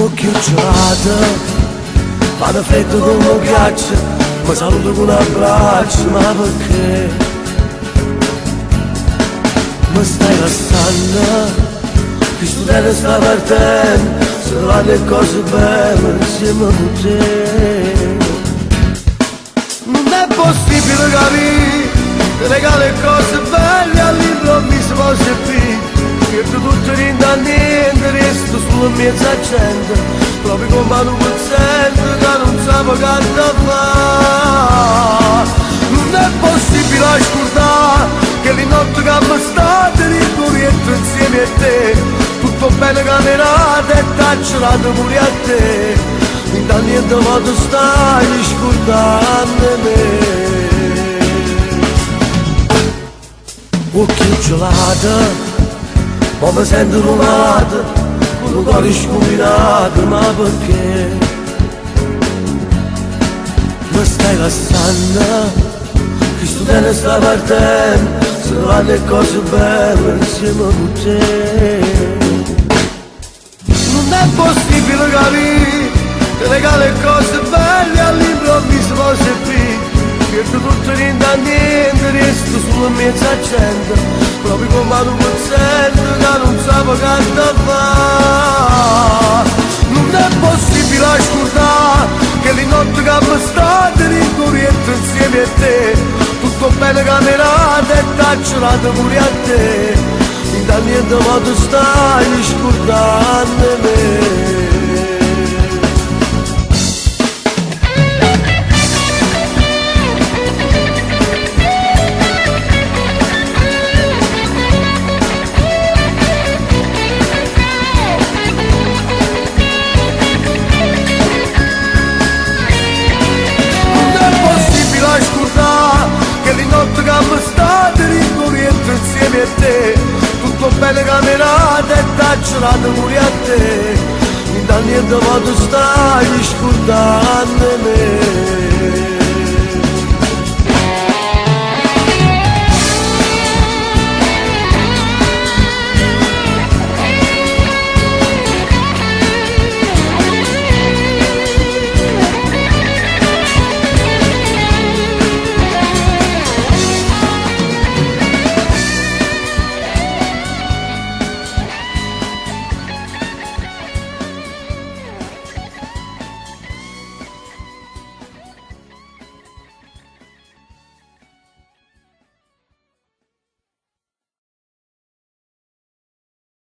occhio gelato, vado freddo come un ghiaccio, mi saluto con un abbraccio, ma perché? Mi stai passando, che studente sta partendo, se vanno le cose belle insieme con te. Non è possibile capire, ti regalo cose belle all'improvviso poi si qui. Perdo tutto niente a niente, resto sulla mezza gente, proprio come un pezzente che non sa che fa. Non è possibile scordare che le notti che mi state ricorrendo insieme a te, tutto bene camminato e taccelato pure a te, in da niente ma tu stai scordando me. Occhio gelato, ma mi sento rubato, con un cuore scombinato, ma perché? Mi stai lasciando, che studente sta partendo, se vanno le cose belle insieme con te. Non è possibile capire, ti regalo cose belle all'improvviso poi sei qui. Perdo tutto niente a niente, resto sulla mezza gente, proprio come un pezzente che non sa che fa. Non è possibile scordare che le notti che mi state ricorrendo insieme a te, tutto bene camminato e taccelato pure a te, in da niente ma tu stai scordando me. Insieme a te, tutto bene camminato e taccelato pure a te, in da niente ma tu stai scordando me.